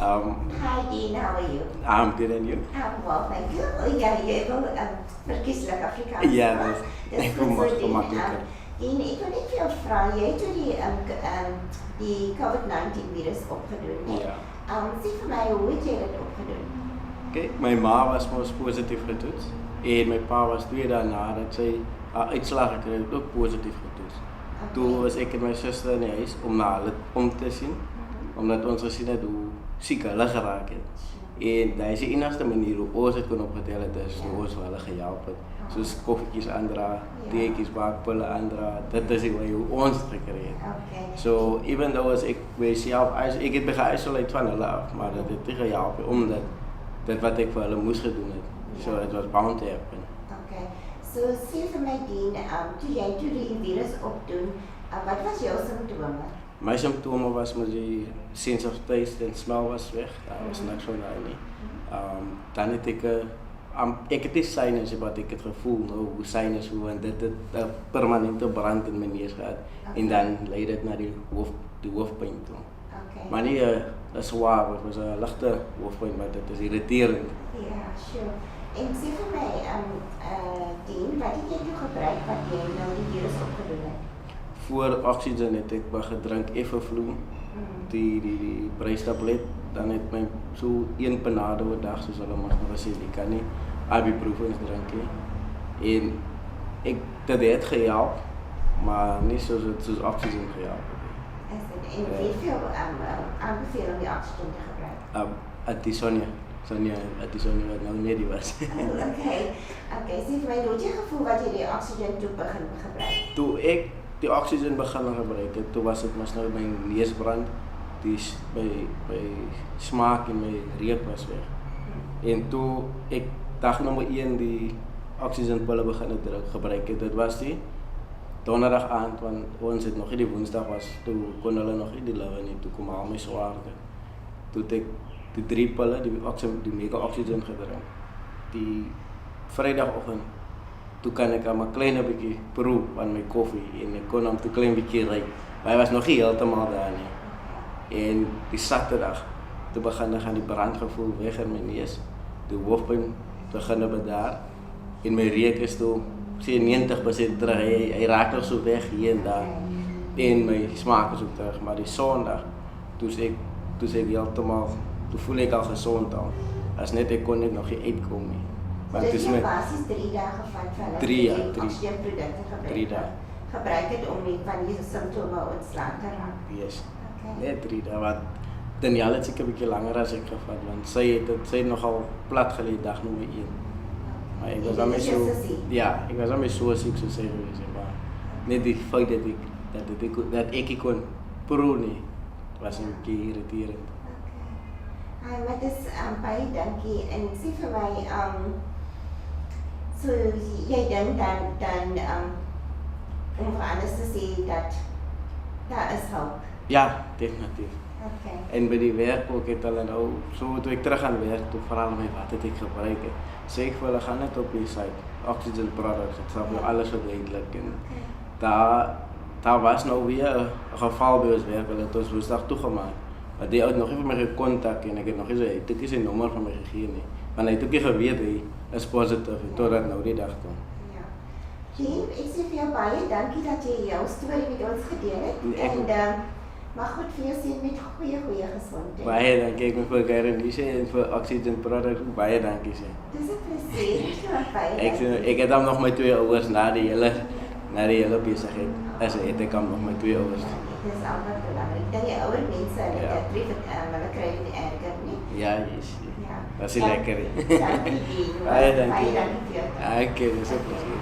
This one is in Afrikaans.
Hi Dean, how are you? I'm good and you? I'm well, thank you. Oh ja, jy wil verkieslik Afrikaans. Ja, praat. dis Dis vir goed my so, Dean. gemakliker. Dean, ek wil net vir jou vra, jy het toe die COVID-19 virus opgedoen, nie? Ja. Sê vir my, hoe het jy dit opgedoen? Okay, my ma was mos positief getoets en my pa was 2 dae nadat sy haar uitslag gekry het ook positief getoets. Toe was ek en my suster in die huis om na hulle om te sien, omdat ons gesien het hoe siek hulle geraak het. En dit is die enigste manier hoe ons het kon opgetel het is hoe ons vir hulle gehelp het. Soos koffietjies aandra, teetjies bak, pulle aandra, dit is die way hoe ons het gekry het. Okay. So even though as ek myself, ek het ge-isolate van hulle af, maar dit het nie gehelp nie, omdat dit wat ek vir hulle moes gedoen het. So it was bound to happen. Okay. So sê vir my Dean, toe jy toe die virus opdoen, wat was jou simptome? My symptome was met die sense of taste en smell was weg. Daar was niks van daai nie. Dan het ek het nie sinus, wat ek het gevoel, hoe sinus hoe en dit het 'n permanente brand in my neus gehad. En dan lei dit na die hoofpyn toe. Okay. Maar nie dat swaar, het was 'n ligte hoofpyn, maar dit is irriterend. Ja, sure. En sê vir my, Dean, wat het jy toe gebruik wat jy nou die virus opgedoen het? Voor oxygen het ek gedrink Effevloe, die brystablet, dan het my so 1 panade per dag soos hulle maar gesê, ek kan nie ibuprofen drink nie. En dit het gehelp, maar nie soos oxygen gehelp het. En hoeveel aanbeveel om die oxygen te gebruik? Sonia wat nou net die was. Okay, sê vir my, hoe het jy gevoel wat jy die oxygen toe begin gebruik? Toe ek die oxygen begin gebruik het, toe was dit mos nou my neusbrand, my smaak en my reuk was weg. En toe ek dag nommer 1 die oxygenpille begin gebruik het, dit was die donderdag aand, want ons het nog nie die woensdag was, toe kon hulle nog nie die lewe nie, toe kom al my swaarte. Toe het ek die 3 pille, die mega oxygen gedrink. Die vrydagoggend, toe kan ek aan 'n klein bietjie proe van my koffie en ek kon hom toe klein bietjie ry. Maar hy was nog nie heeltemal daar nie. En die Saterdag, toe begin ek aan die brandgevoel weg in my neus. Die hoofpyn begin bedaar en my reuk is toe sê 90% terug. Hy raak nog so weg hier en daar. En my smaak is ook terug, maar die Sondag, toe ek heeltemal, toe voel ek al gesond al. As net ek kon net nog nie uitkom nie. Want dit is my basis 3 dae gevat van 3 oxygenprodukte gebruik het om nie van die simptome ontslae te raak. Yes. Net 3 dae, wat Danielle het seker 'n bietjie langer as ek gevat, want sy het nogal plat gelê dag nommer 1. Maar ek was daarmee so, ja, ek was daarmee so siek soos sy gewees, maar net die feit dat ek kon proe nie, was 'n bietjie irriterend. Maar dis baie dankie en sê vir my, so jy dink dan om vir anders te sê dat daar is hulp. Ja, definitief. Okay. En by die werk ook het hulle nou, so toe ek terug gaan werk, toe vra hulle my wat het ek gebruik het. Sê ek vir hulle, gaan net op die site, Oxygen Products, het sal vir alles verduidelik. En daar was nou weer 'n geval by ons werk, hulle het ons woensdag toegemaak. Maar die ou het nog nie vir my gekontak en ek het nog nie hy het ook nie sy nommer van my gegee nie. Want hy het ook nie geweet hy is positief totdat nou die dag toe. Ja. Dean, ek sê vir jou baie dankie dat jy jou storie met ons gedeel het. En mag goed vir jou sien met goeie gesondheid. Baie dankie, ek moet vir Gareniese en vir Oxygen Products baie dankie sê. Dis 'n plesier. Ek het hom nog my 2 ouers na die hele besigheid. Het ek hom nog my 2 ouers. Dis altyd belangrik. Dat die ouer mense hulle kry dit erger nie. Ja, yes. Dat is lekker. Dankie. Baie dankie. Baie dankie vir jou. Okay, dis 'n plesier.